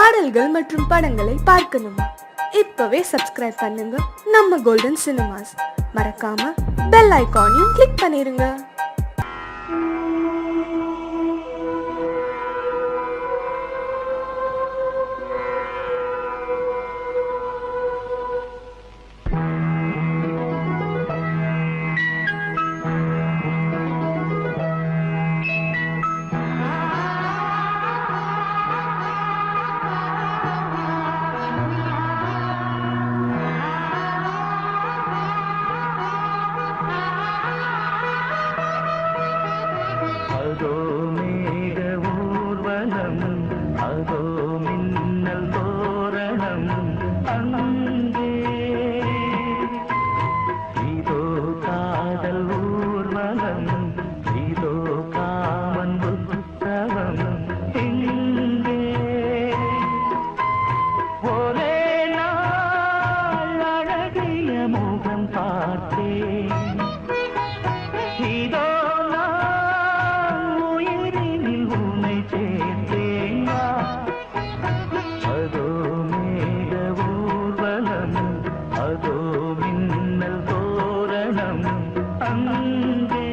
பாடல்கள் மற்றும் படங்களை பார்க்கணுமா? இப்பவே சப்ஸ்கிரைப் பண்ணுங்க நம்ம கோல்டன் சினிமாஸ். மறக்காம பெல் ஐகானையும் கிளிக் பண்ணிருங்க. அதோ மேக ஊர்வலம், அதோ மின்னல் தோரணம், அங்கே இதோ காதல் ஊர்வலம், இதோ காமன் உற்சவம், இங்கே ஒரே நாள் அழகிய முகம் பார்த்தேன். இதோ அதோ மேக ஊர்வலம், அதோ மின்னல் தோரணம், அங்கே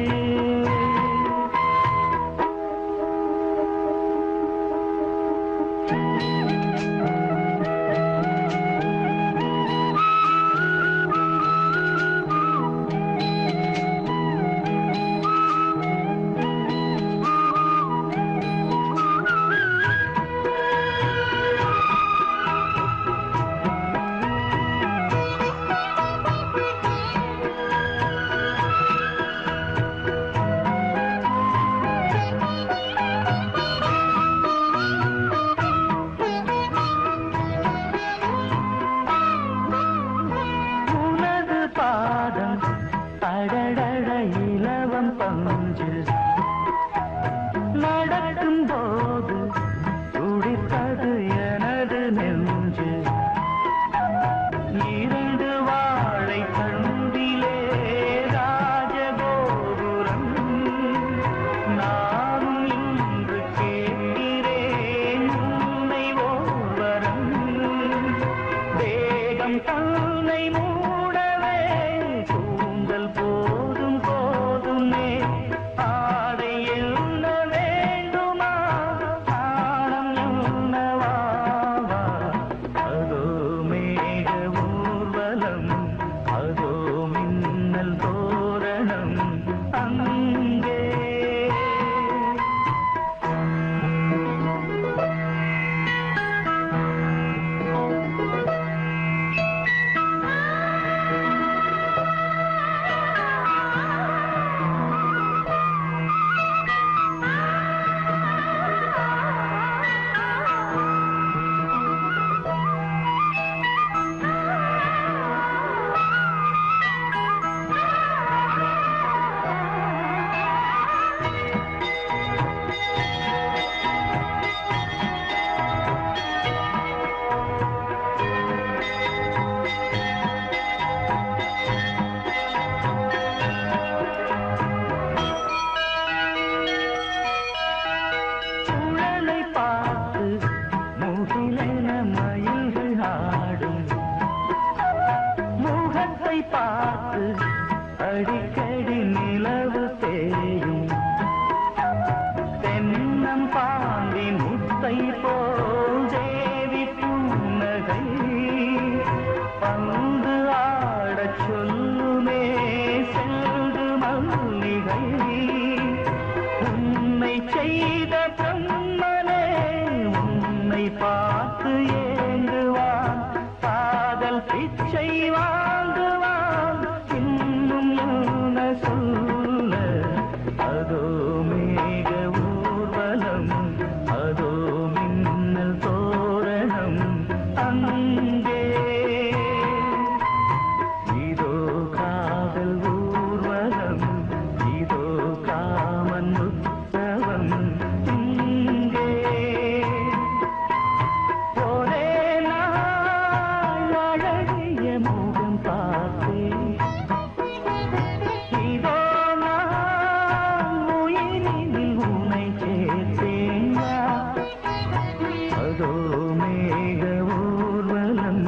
மேக ஊர்வலம்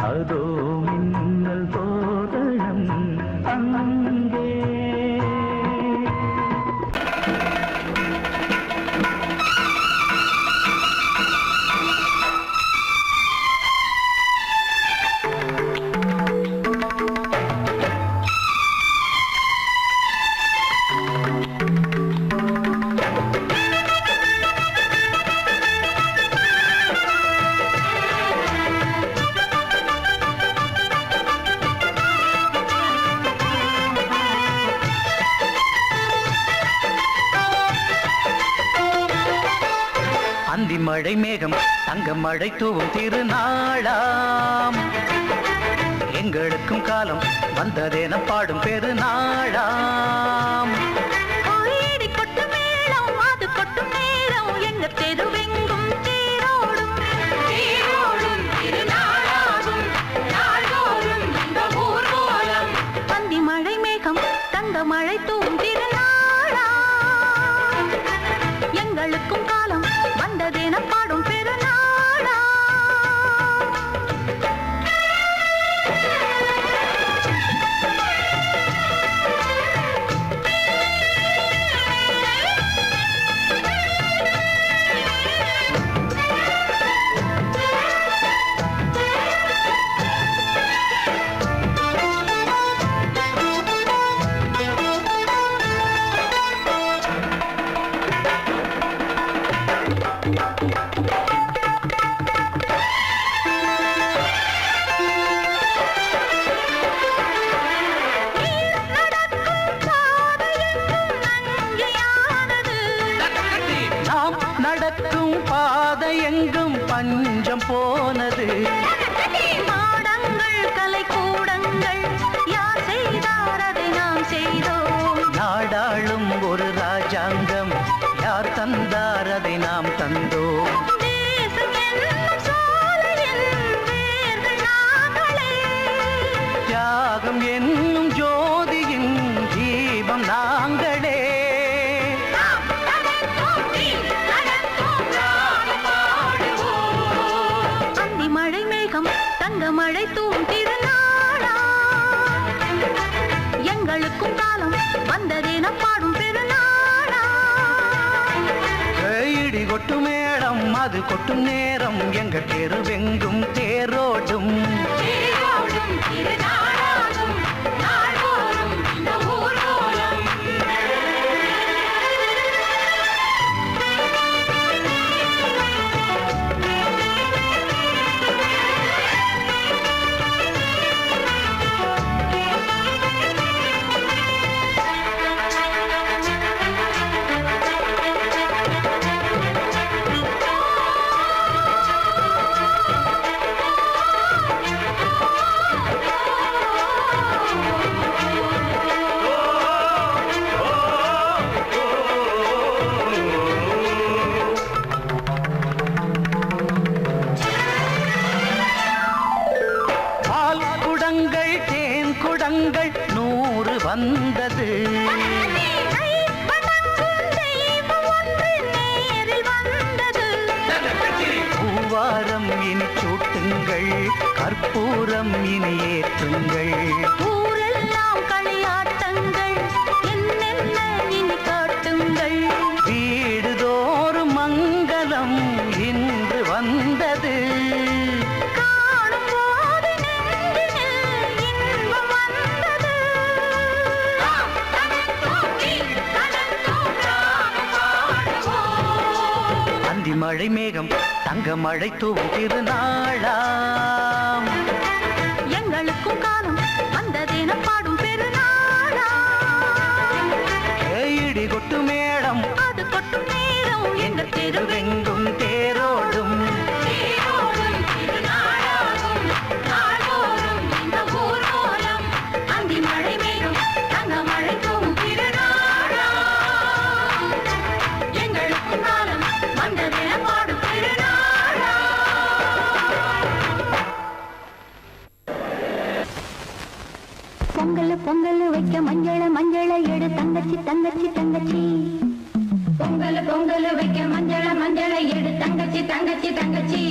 அதோ மின்னல் தோரணம் அங்கே. அந்தி மழை மேகம் தங்க மழை தூவும் திருநாளாம், எங்களுக்கும் காலம் வந்ததென பாடும் பெருநாளாம். கொட்டும் மேளம் அது கொட்டும் நேரம் எங்க தெருவெங்கும் தேரோடும் தேரோடும் திருநாளாகும் நாள்தோறும் இந்த ஊர்வலம். அந்தி மழை மேகம் தங்க மழை தூவும் திருநாளாம், எங்களுக்கும் காலம் வந்ததென பாடும் பெருநாளா. நடக்கும் பாதை எங்கும் பஞ்சம் போனது, மாடங்கள் கலை கூடங்கள் யார் செய்தார் அதை நாம் செய்தோம். நாடாளும் ஒரு ராஜாங்கம் யார் தந்தார் அதை நாம் தந்தோம். தேசம் என்னும் சோலையின் வேர்கள் நாங்களே, தியாகம் என்னும் ஜோதியின் தீபம் நாங்களே. அந்தி மழை மேகம் தங்க மழை தூவும் திருநாளா, எங்களுக்கும் காலம் வந்ததென பாடும் பெருநாளா. இடி கொட்டும் மேளம் அது கொட்டும் நேரம் எங்க தெருவெங்கும் தேரோடும் தேரோடும் திருநாளாகும் நாள்தோறும் இந்த ஊர்வலம். பால் குடங்கள் தேன் குடங்கள் 100 வந்தது, பூவாரம் இனி சூட்டுங்கள் கற்பூரம் இனி ஏற்றுங்கள். ஊரெல்லாம் களியாட்டங்கள் என்னென்ன இனி காட்டுங்கள். வீடுதோறும் மங்களம் இன்று வந்தது, காணும் போது நெஞ்சினில் இன்பம் வந்தது. அந்தி மழை மேகம் தங்க மழை தூவும் திருநாளாம், எங்களுக்கும் காலம் வந்ததென பாடும் பெருநாளா. இடி கொட்டு மேளம் அது கொட்டும் நேரம் எங்க தெருவெங்கும் தேரோடும் தேரோடும் திருநாளாகும் நாள்தோறும் இந்த ஊர்வலம். அந்தி மழை மேகம் தங்க மழை தூவும் திருநாளா, எங்களுக்கும் காலம் வந்ததென பாடும் பெருநாளா. பொங்கல் பொங்கல் வைக்க மஞ்சள மஞ்சள எடு தங்கச்சி தங்கச்சி தங்கச்சி. பொங்கல் பொங்கல் வைக்க மஞ்சள மஞ்சள எடு தங்கச்சி தங்கச்சி தங்கச்சி.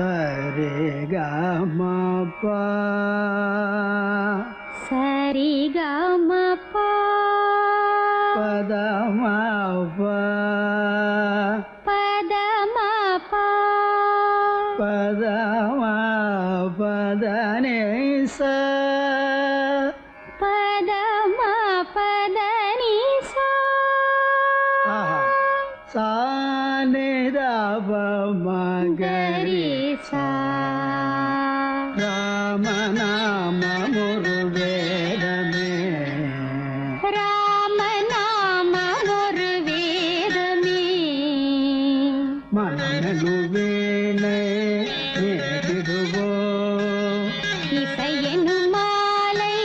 சரி கமபா சரி கமபா பதமபா பதமபா பதமா பதனேச பதமா பதனிசா சானிதப மகரிசா ராமநாம முருவேதமே ராமநாம ஒரு வேதமே மனநலுவேனை நேரிடுவோ இசையெனும் மாலை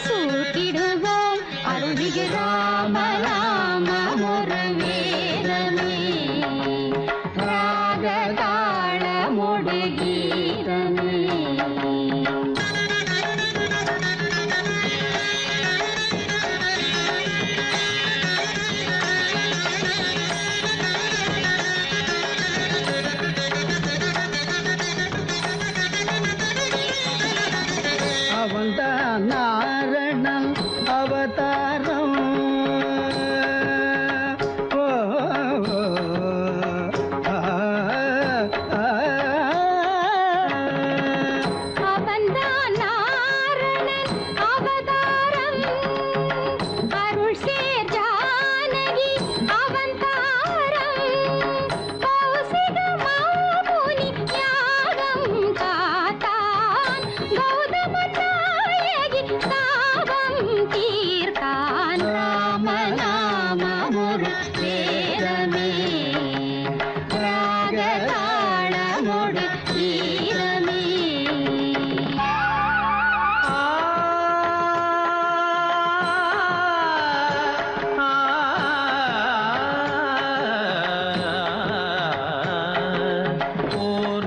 சூட்டிடுவோம் அருள்மிகு ராமநாம ஒரு வேதமே ராகதாளமொடு கீதமே அவன்தான் நாரணன் அவதாரம் ஓ, ஓ, ஆ, ஆ, அவன்தான் நாரணன் அவதாரம் அருள் சேர் ஜானகி அவதாரம் கௌசிக மாமுனி யாகம் காத்தான் கௌதம நாயகி தாபம் தீர்த்தான் ராமநாம ஒரு வேதமே ராகதாளமொடு கீதமே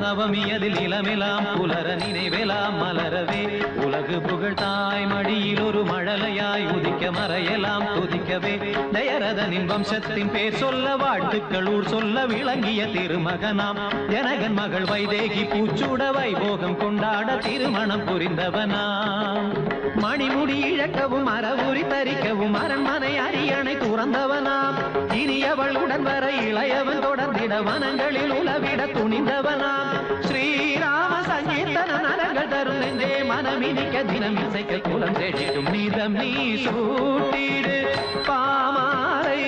நவமியதில் இளமெலாம் புலர நினைவெலாம் மலரவே உலகு புகழ் தாய் மடியில் ஒரு மழலையாய் உதிக்க மறையெல்லாம் துதிக்கவே தயரதனின் வம்சத்தின் பேர் சொல்ல வாழ்த்துக்கள் ஊர் சொல்ல விளங்கிய திருமகனாம் ஜனகன் மகள் வைதேகி பூச்சூட வைபோகம் கொண்டாட திருமணம் புரிந்தவனாம் மணிமுடி இழக்கவும் அறவுரி தரிக்கவும் அரண்மனை அரியணை துறந்தவனாம் இனியவள் உடன் வர இளையவன் தொடர்ந்திட வனங்களில் உலவிட துணிந்தவனாம் ஸ்ரீராம சங்கீர்த்தன நரங்கள் தரும் நெஞ்சே மனமினிக்க தினம் இசைக்க குலம் தேடிடும் நீதம் நீ சூட்டிடு பாமாலை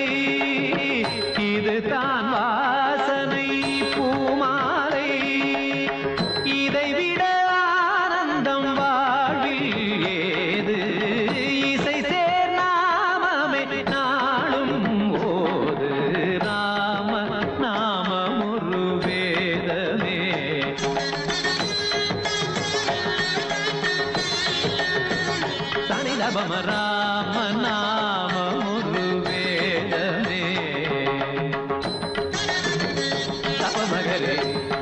இது தான் வாசனை பூமாலை இதை விட ஆனந்தம் வாழ்வில் ஏது இசை சேர் நாமமே நாளும் ஓது ராம நாமம் ஒரு வேதமே சனிதபம ராம நாமம் ஒரு வேதமே தபமகரே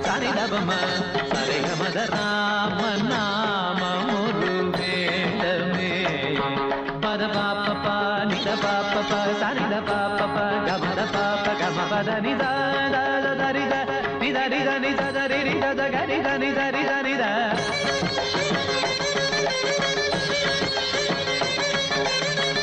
சனிதபம சரிகமத ராம நாமம் ஒரு வேதமே பத பாப்ப நித பாப்ப சனித பாப்ப கமத பாப்ப கம பத நித தரித நித நித நித தரி நித கரித நித நித நித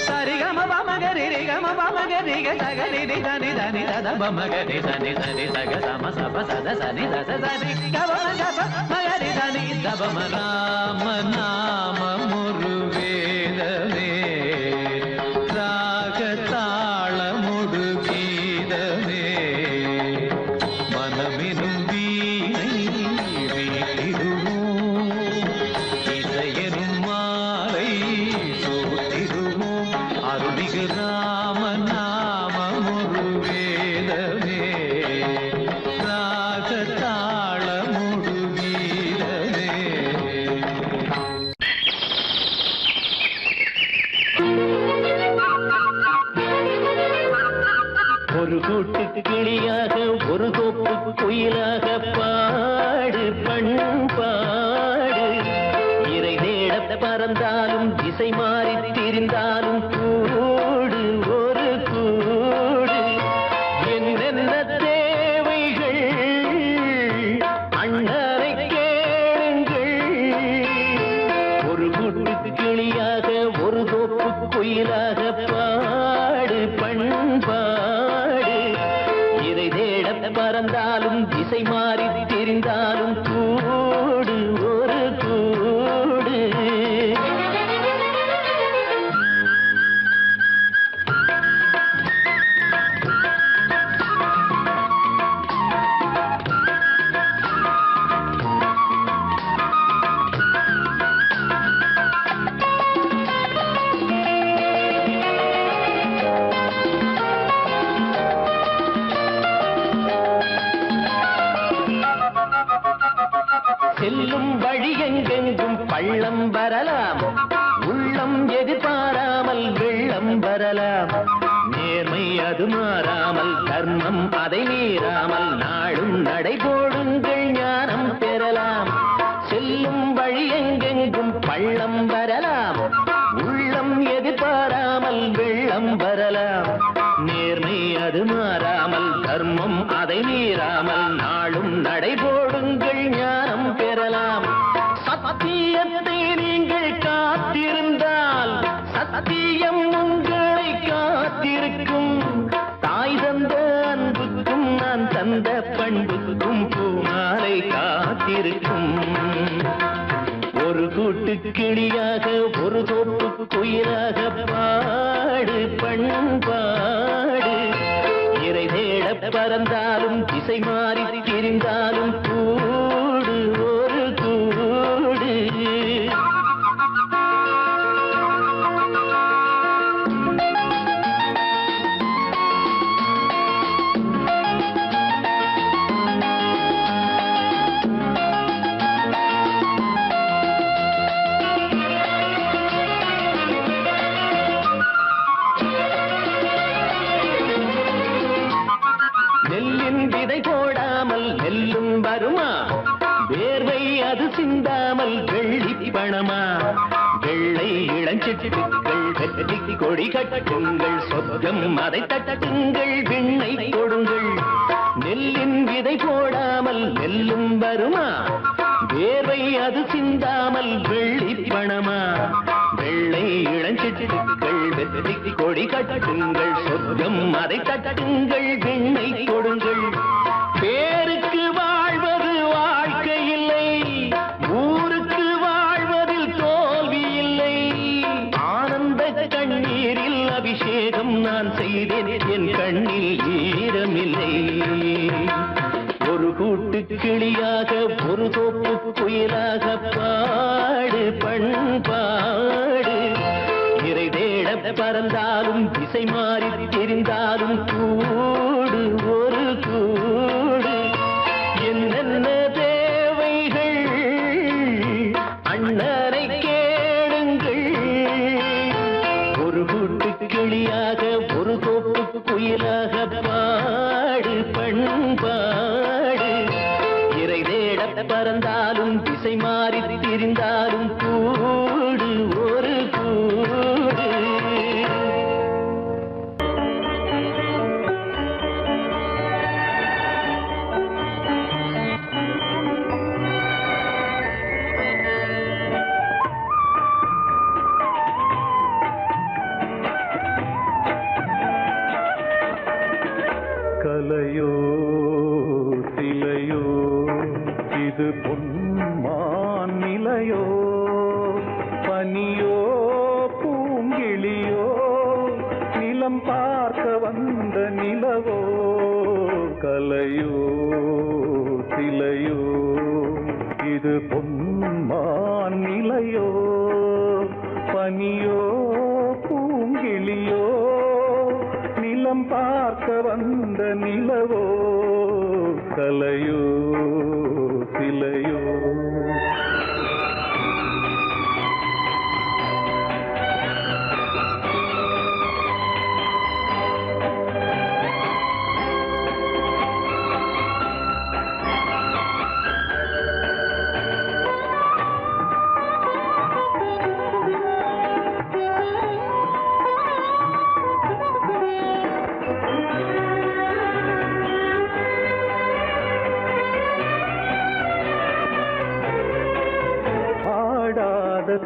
சரிகம பமகரி ரிகம பமகரி கசகரி நித நித நித பமகரி சனி சனி சக சம சப சத சனி தச சனி கபம கப மகரி சனி தபம ராம நாம ஒரு வேதமே ராகதாளமொடு கீதமே மனமெனும் வீணை வீட்டிடுவோம் இசையெனும் மாலை சூட்டிடுவோம் அருள்மிகு ராம நாமம் ஒரு வேதமே ராகதாளமொடு கீதமே ஒரு கூட்டு கிளியாக ஒரு தோப்பு குயிலாக பாடு பண்பாடு இறை தேட பறந்தாலும் திசை மாறி திரிந்தாலும் கூடு ஒரு கூடு என்னென்ன தேவைகள் அண்ணனை செல்லும் வழி எங்கெங்கும் பள்ளம் வரலாம், உள்ளம் எதிர்பாராமல் வெள்ளம் வரலாம். நேர்மை அது மாறாமல், தர்மம் அதை மீறாமல், நாளும் நடைபோடுங்கள் ஞானம் பெறலாம். செல்லும் வழி எங்கெங்கும் பள்ளம் வரலாம், உள்ளம் எதிர்பாராமல் வெள்ளம் வரலாம். நேர்மை அது மாறாமல், தர்மம் அதை மீறாமல், நாளும் நடைபோடுங்கள் ஞானம் பெறலாம். சத்தியத்தை நீங்கள் காத்திருந்தால் சத்தியம் உங்களை காத்திருக்கும். தாய் தந்த அன்புக்கும் நான் தந்த பண்புக்கும் பூமாலை காத்திருக்கும். ஒரு கூட்டு கிளியாக ஒரு தோப்பு குயிலாக பாடு பண்பாடு. இறை தேட பறந்தாலும் திசை மாறி திரிந்தாலும் கூடு ஒரு கூடு. நெல்லின் விதை போடாமல் நெல்லும் வருமா, வேர்வை அது சிந்தாமல் வெள்ளி பணமா. வெள்ளை இளஞ்சிட்டுக்கள் வெற்றி கொடி கட்டுங்கள், சொர்க்கம் அதை தட்டுங்கள், விண்ணை கொடுங்கள். நெல்லின் விதை போடாமல் நெல்லும் வருமா, வேர்வை அது சிந்தாமல் வெள்ளி பணமா. வெள்ளை இளஞ்சிட்டுக்கள் வெற்றி கொடி கட்டுங்கள், சொர்க்கம் அதை தட்டுங்கள், விண்ணை கொடுங்கள். பேருக்கு வாழ்வது வாழ்க்கை இல்லை, ஊருக்கு வாழ்வதில் தோல்வி இல்லை. ஆனந்த கண்ணீரில் அபிஷேகம் நான் செய்தேன், என் கண்ணில் ஈரமில்லை. ஒரு கூட்டு கிளியாக ஒரு தோப்பு குயிலாக பாடு பண்பாடு. இறை தேட பறந்தாலும் திசை மாறி தெரிந்தாலும் கூடு ஒரு கூடு. என்னென்ன தேவைகள் அண்ணனை கேளுங்கள். ஒரு கூட்டு கிளியாக ஒரு தோப்பு குயிலாக பாடு பண்பாடு. இறை தேட பறந்தாலும் திசை மாறி திரிந்தாலும் கூடு ஒரு கூடு. கலையோ சிலையோ இது பொன்மான் நிலையோ, பனியோ பூங்கிளியோ நிலம் பார்க்க வந்த நிலவோ. கலையோ சிலையோ இது பொன்மான் நிலையோ, பனியோ பூங்கிளியோ நிலம் பார்க்க வந்த நிலவோ. கலையோ சிலையோ.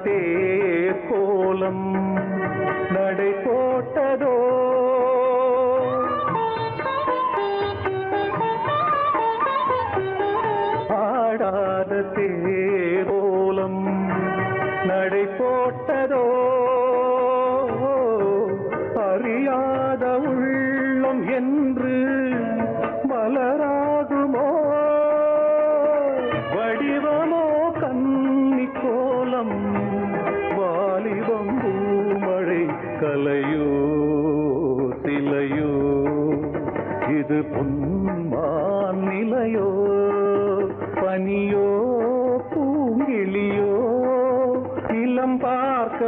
தேர் கோலம் நடை போட்டதோ, ஆடாத தேர் கோலம் நடை போட்டதோ. அறியாத உள்ளம் என்று மலராகுமோ, வடிவமோ கன்னி கோலம் வாலிபம் பூமழை. கலையோ சிலையோ இது பொன்மான் நிலையோ, பனியோ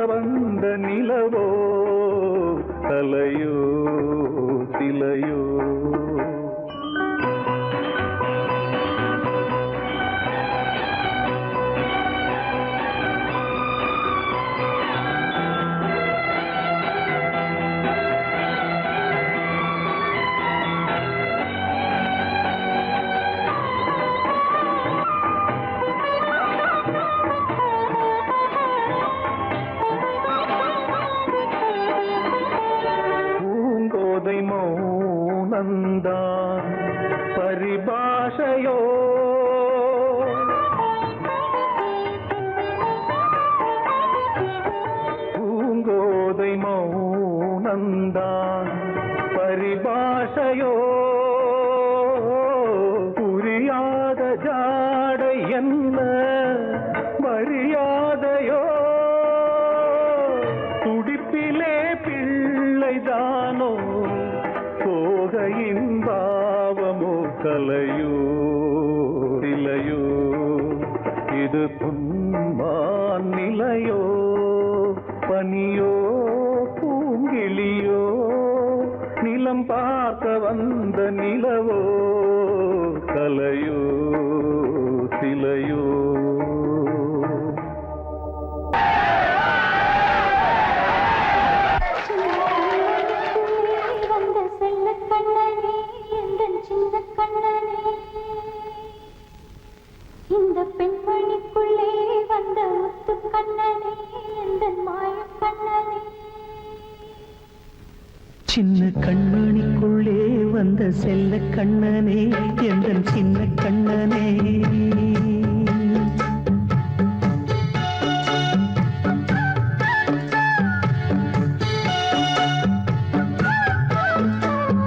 வந்த நிலவோ கலையோ சிலையோ மௌனந்தான் பரிபாஷையோ பூங்கோதை மௌனந்தான் பரிபாஷையோ புரியாத ஜாடை என்ன மரியாதையோ துடிப்பிலே பிள்ளைதானோ போகையின் பாவமோ கலையோ சிலையோ இது பொன்மான் நிலையோ பனியோ பூங்கிளியோ நிலம் பார்க்க வந்த நிலவோ கலையோ சிலையோ இந்த பெண்மணிக்குள்ளே வந்த முத்து கண்ணனே எந்த மாய கண்ணனே சின்ன கண்மணிக்குள்ளே வந்த செல்ல கண்ணனே எந்த சின்ன கண்ணனே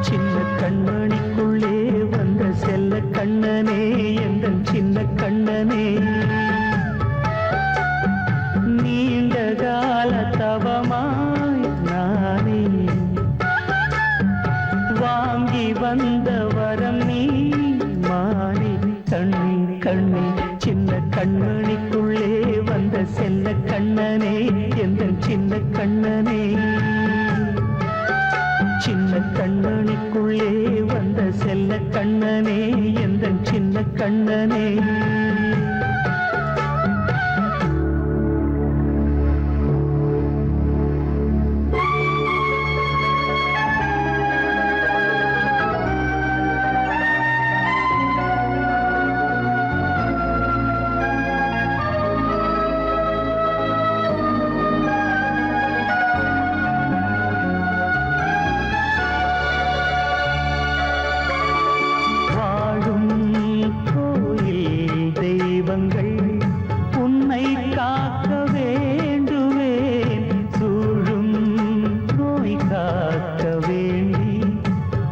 சின்ன கண்மணிக்குள்ளே வந்த செல்ல கண்ணனே எந்த சின்ன கண்ணனே நீண்ட கால தவமாய் நானே வாங்கி வந்த வரம் நீ மாறி கண்ணி கண்ணி சின்ன கண்மணிக்குள்ளே வந்த செல்ல கண்ணனே எந்த சின்ன கண்ணனே சின்ன கண்மணிக்குள்ளே வந்த செல்ல கண்ணனே எந்த சின்ன கண்ணனே உன்னை காக்க வேண்டுவேன் சூழும் நோய் காக்க வேண்டி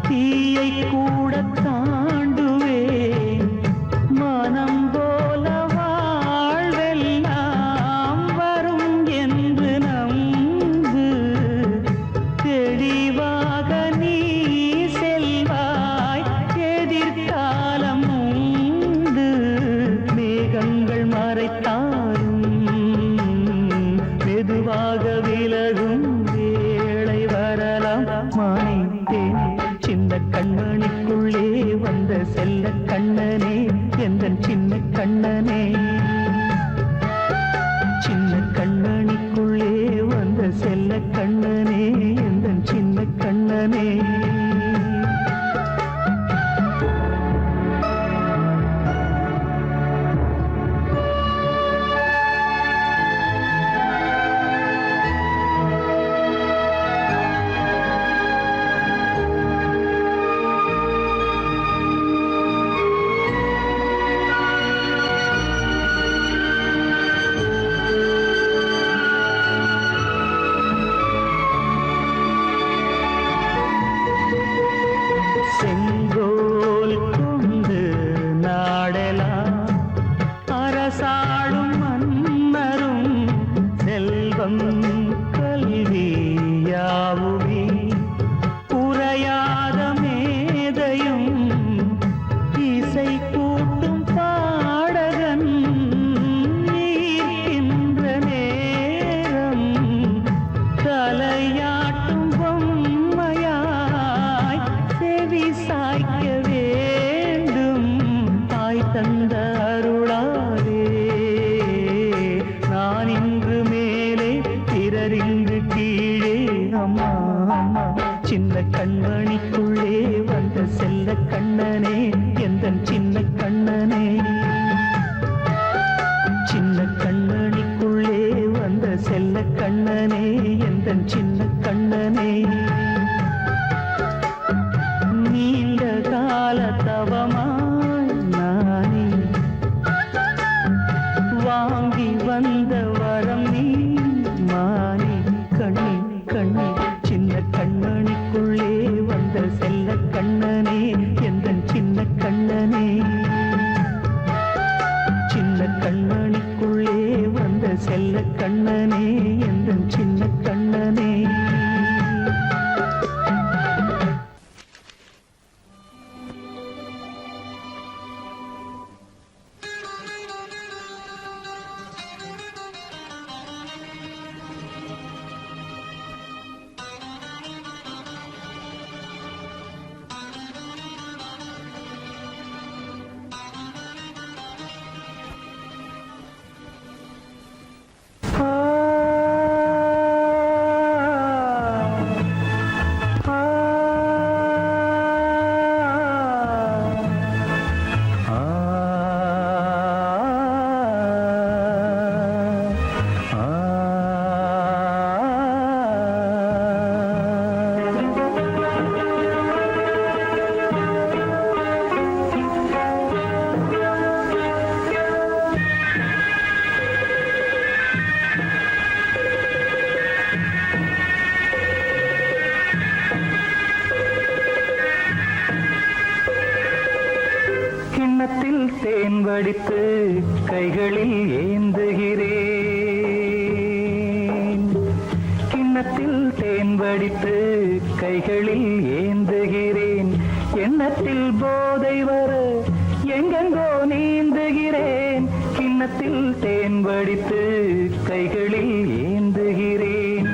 தீயை கூட தாண்டுவேன் மனம் போல வாழ்வெல்லாம் வரும் என்று நம்பு தெளிவாக நீ செல்வாய் எதிர்காலம் உண்டு மேகங்கள் மறைத்தாலும் மெதுவாக விலகும் வேளை வரலாம் மானேன் சின்ன கண்மணிக்குள்ளே வந்த செல்ல கண்ணனே எந்த சின்ன கண்ணனே சின்ன கண்மணிக்குள்ளே வந்த செல்ல கண்ணனே எந்த சின்ன கண்ணனே செங்கோல் கொண்டு நாடலாம் அரசாளும் மன்னரும் செல்வம் கல்வியாவுமே குறையாத மேதையும் இசை கூட்டும் பாடகன் ஈர்க்கின்ற நேரம் சின்ன கண்மணிக்குள்ளே வந்த செல்ல கண்ணனே எந்தன் சின்ன கண்ணனே சின்ன கண்ணனிக்குள்ளே வந்த செல்ல கண்ணனே எந்தன் சின்ன கண்ணனே நீண்ட கால தவமாய் நானே வாங்கி வந்த வரம் நீ மானே கண்ணே கண்ணே சின்ன கண்ணனிக்குள்ளே வந்த செல்ல கண்ணனே எந்தன் சின்ன கண்ணனே சின்ன கண்ணனிக்குள்ளே வந்த செல்ல கண்ணனே எந்தன் சின்ன கண்ணனே கிண்ணத்தில் தேன் வடித்து கைகளில் ஏந்துகிறேன் கிண்ணத்தில் தேன் வடித்து கைகளில் ஏந்துகிறேன் எண்ணத்தில் போதை வர எங்கெங்கோ நீந்துகிறேன் கிண்ணத்தில் தேன் வடித்து கைகளில் ஏந்துகிறேன்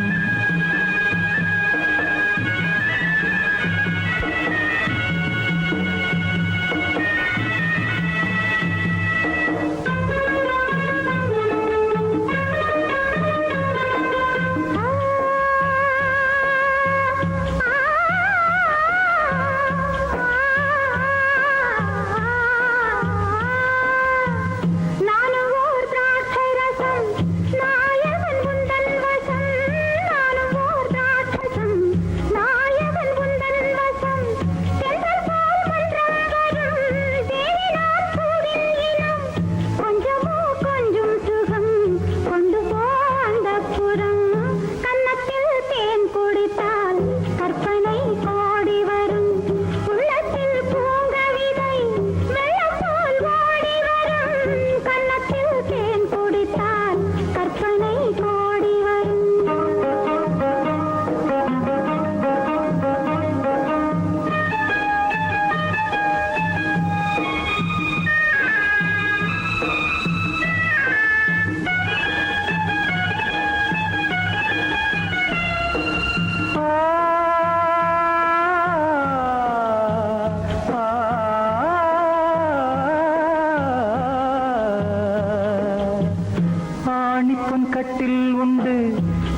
ஆணிப்பொன் கட்டில் உண்டு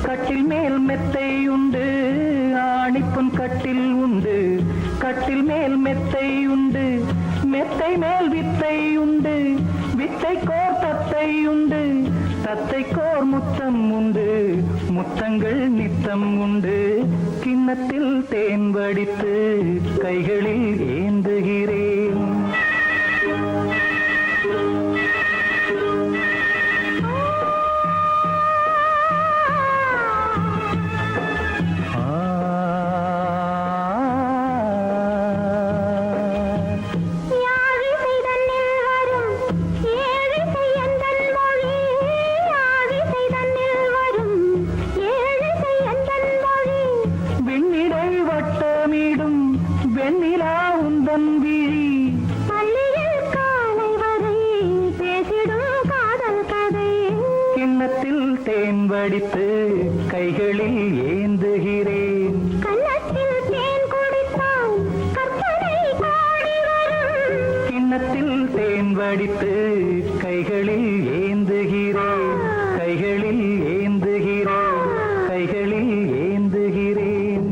கட்டில் மேல் மெத்தை உண்டு ஆணிப்பொன் கட்டில் உண்டு கட்டில் மேல் மெத்தை உண்டு மெத்தை மேல் வித்தை உண்டு வித்தை கோர் தத்தை உண்டு தத்தை கோர் முத்தம் உண்டு முத்தங்கள் நித்தம் உண்டு கிண்ணத்தில் தேன் வடித்து கைகளில் ஏந்துகிறேன் கிண்ணத்தில் தேன் வடித்து கைகளில் ஏந்துகிறேன் கன்னத்தில் தேன் குடித்தால் கற்பனை கோடி வரும் கிண்ணத்தில் தேன் வடித்து கைகளில் ஏந்துகிறேன் கைகளில் ஏந்துகிறேன் கைகளில் ஏந்துகிறேன்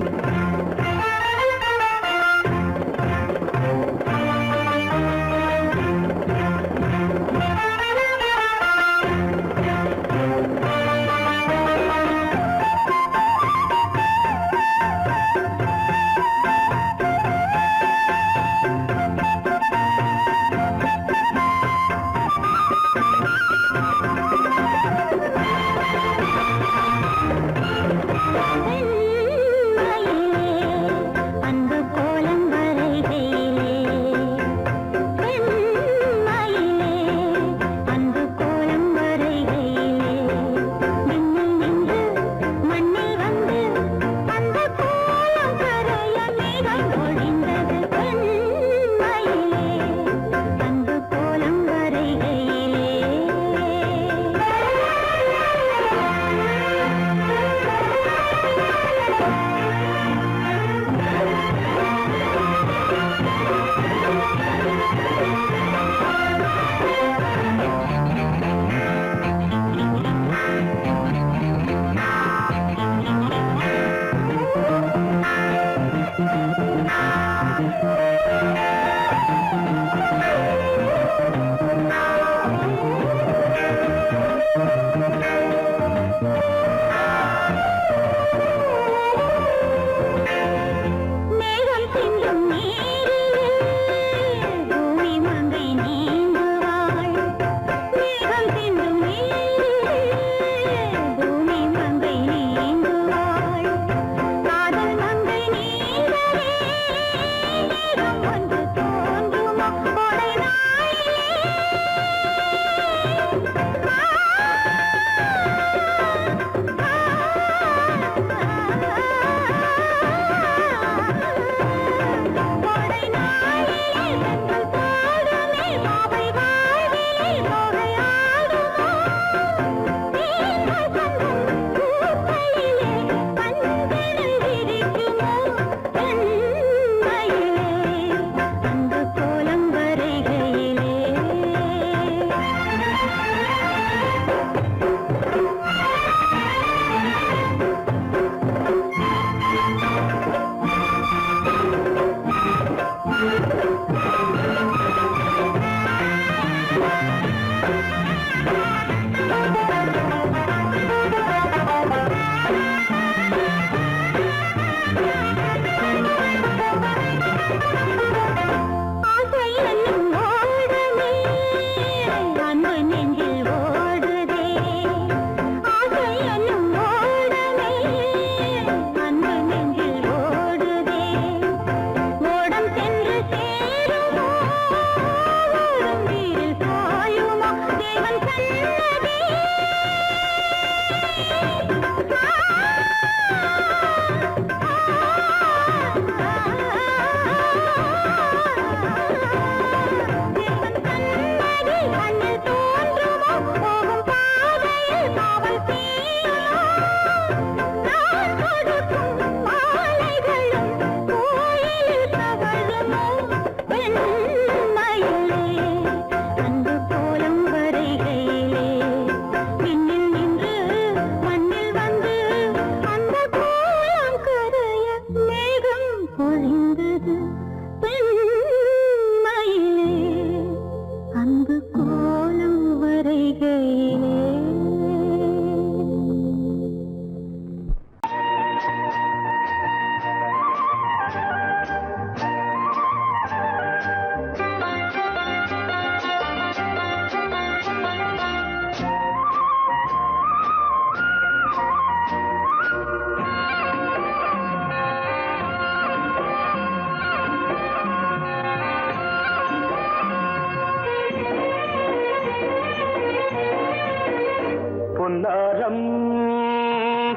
பொன்னாரம்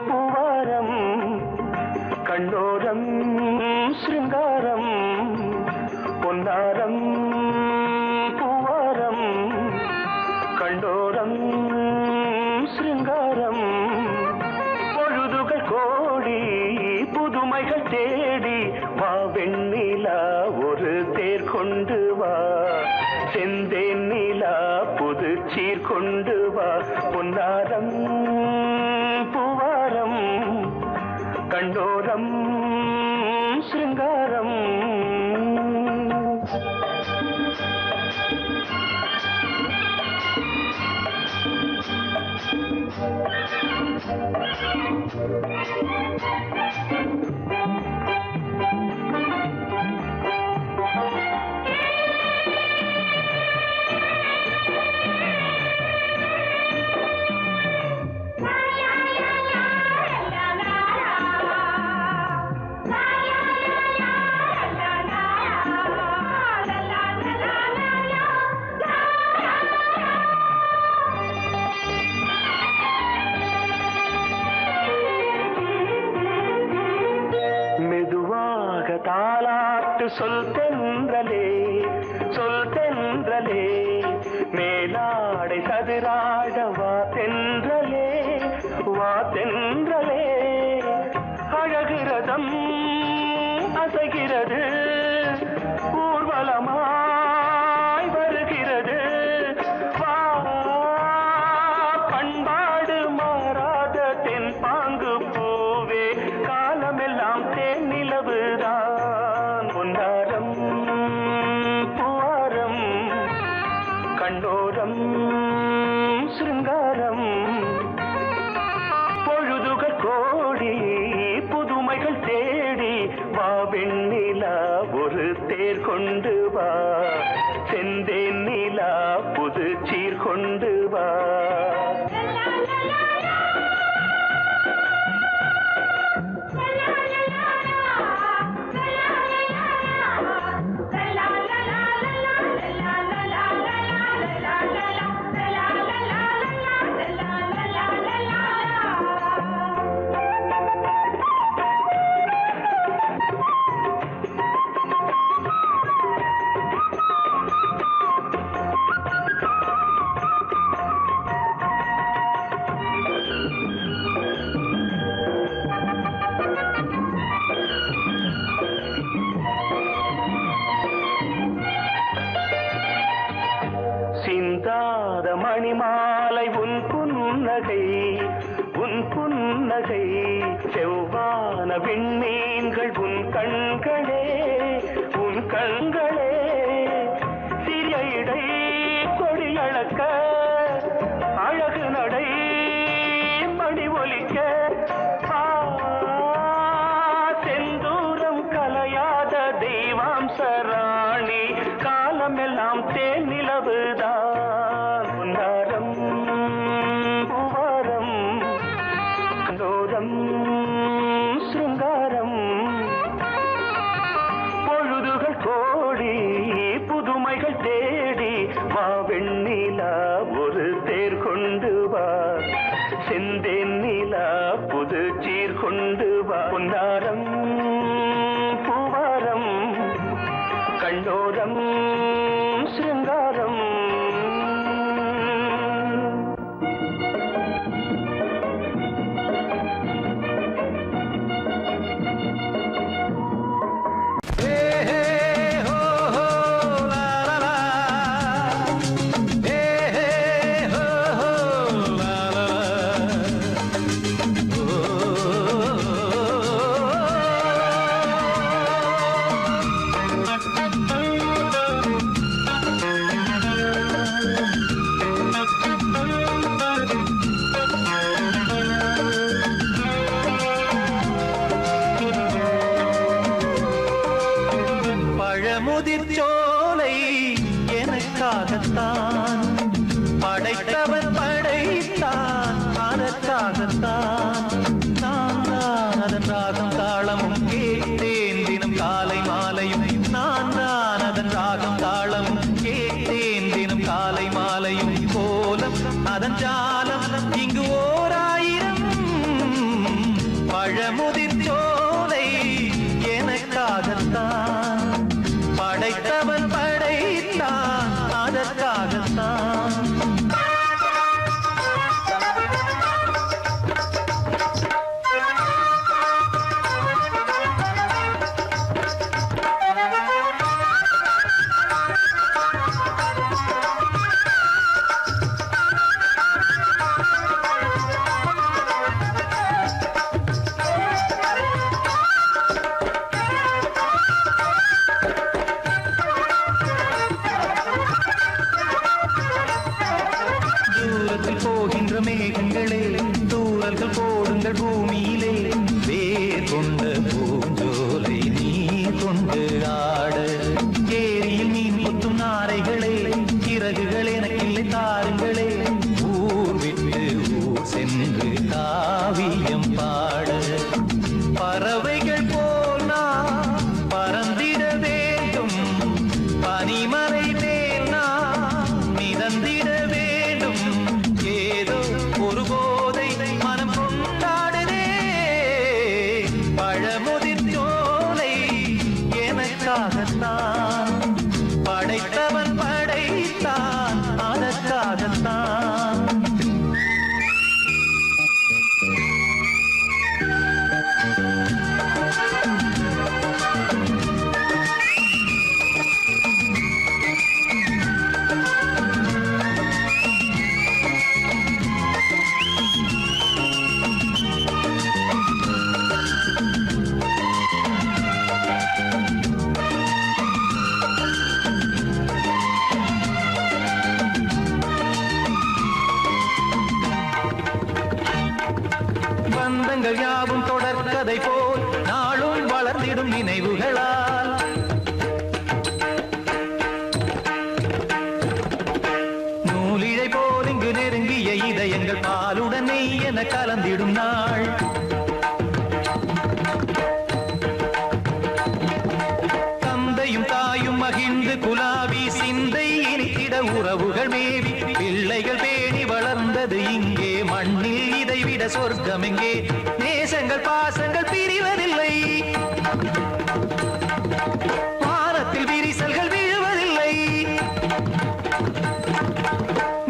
பூவாரம் கண்ணோரம் சிருங்காரம் பொன்னாரம் பூவாரம் கண்டோரம் சிருங்காரம் பொழுதுகள் கோடி புதுமைகள் தேடி வா வெண்ணிலா ஒரு தேர் கொண்டு வா செந்தேன் நிலா புது சீர் கொண்டு வா பொன்னாரம் பூவாரம் கண்டோரம் சிருங்காரம் தாலாட்டு சொல் தென்றலே மேலாடை சதுராட வா தென்றலே அழகிறதம் அசைகிறது ஊர்வலமாய் வருகிறது வா பண்பாடு மாறாத தென் பாங்கு பூவே காலமெல்லாம் தேன் நிலவுதான் பொன்னாரம் பூவாரம் கண்ணோரம் சிருங்காரம் பொழுதுகள் கோடி புதுமைகள் தேடி வா வெண்ணிலா ஒரு தேர் கொண்டு வா செந்தேன் நிலா புது சீர் கொண்டு வா சிந்தாத மணிமாலை உன் புன்னகை செவ்வான விண்மீன்கள் உன் கண்களே சிறிய இடை கொடியளக்க புது தேர் கொண்டு வா, செந்தேன் நிலா புது சீர் கொண்டு வா, பொன்னாரம் பூவாரம் கண்ணோரம் சிருங்காரம். பழமுதிர்ச்சோலை எனக்காகத்தான் படைத்தவன் படைத்தான், அதற்காகத்தான் நான் தான் அதன் ராகம் தாளமும் கேட்டேன் தினம் காலை மாலையும், நான் தான் அதன் ராகம் தாளமும் கேட்டேன் தினம் காலை மாலையும், கோலம் அதன் ஜாலம் இங்கு ஓர் ஆயிரம். பழமுதிர்ச்சோலை எனக்காகத்தான் படைத்தவன் படைத்தான், அதற்காகத்தான். போகின்ற மேகங்களே தூரல்கள் போடுங்கள் பூமியிலே, வேர் கொண்ட பூஞ்சோலை நீர் கொண்டு ஆட, ஏரியில் மீன் முத்தும் நாரைகளே இறகுகள் எனக்கில்லை தாருங்களே, ஊர் விட்டு ஊர் சென்று காவியம் பாட, பறவைகள் போல் நான் பறந்திட வேண்டும், பனிமலை மேல் நான் மிதந்திட வேண்டும், ஏதோ ஒரு போதை மனம் கொண்டாடுதே. பழமுதிர்ச்சோலை எனக்காகத்தான் படைத்தவன் படைத்தான், அதற்காகத்தான். பந்தங்கள் யாவும் தொடர்கதை போல் நாளும் வளர்ந்திடும் நினைவுகளால், நூலிழை போல் இங்கு நெருங்கிய இதயங்கள் பாலுடன் நெய் என கலந்திடும் நாள். தந்தையும் தாயும் மகிழ்ந்து குலாவி சிந்தை இனித்திட உறவுகள் மேவி, பிள்ளைகள் பேணி வளர்ந்தது இங்கே மண்ணில், இதைவிட சொர்க்கம் எங்கே? நேசங்கள் பாசங்கள் பிரிவதில்லை, வானத்தில் விரிசல்கள் விழுவதில்லை,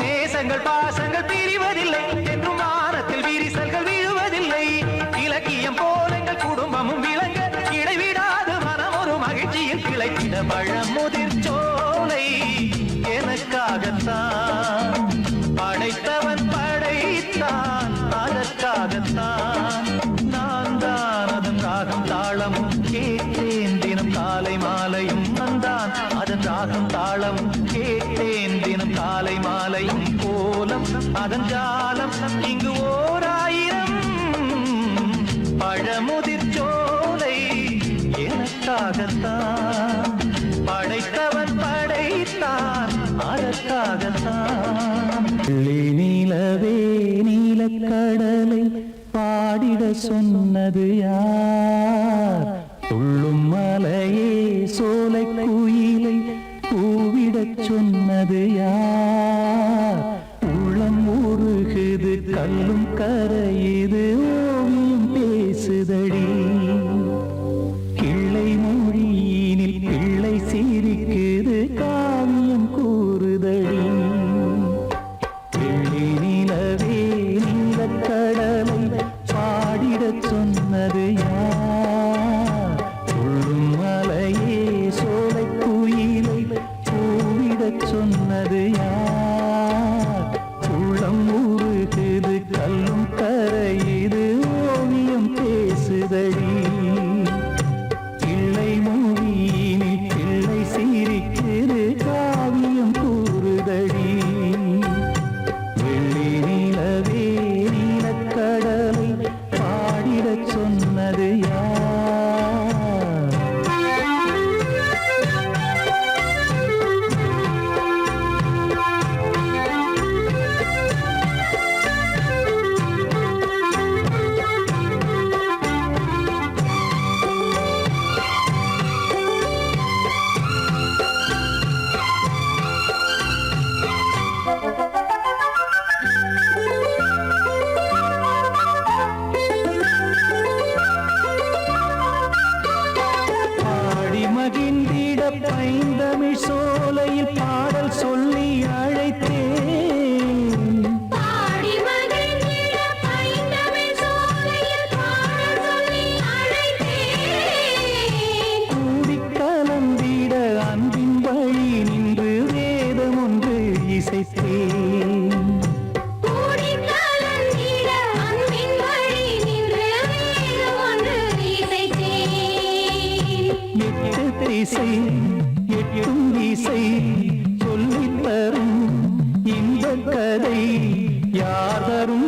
நேசங்கள் பாசங்கள் பிரிவதில்லை என்றும் வானத்தில் விரிசல்கள் விழுவதில்லை. இலக்கியம் போல எங்கள் குடும்பமும் விளங்க இடைவிடாது மனம் ஒரு மகிழ்ச்சியில் கிளைத்திட, பழமுதிர்ச்சோலை எனக்காகத்தான் படைத்தவன் படைத்தான், அதற்காகத்தான். நான் தான் அதன் ராகம் தாளமும் கேட்டேன் தினம் காலை மாலையும், வந்தான் அதன் ராகம் தாளமும் கேட்டேன் தினம் காலை மாலையும், கோலம் அதன் ஜாலம் இங்கு ஓர் ஆயிரம். பழமுதிர்ச்சோலை எனக்காகத்தான் படைத்தவன் படைத்தான், அதற்காகத்தான். நிலவே நீலக்கடலை பாடிட சொன்னது யார்? துள்ளும் மலையே சோலை குயிலை கூவிடச் சொன்னது யார்? யார் தரும்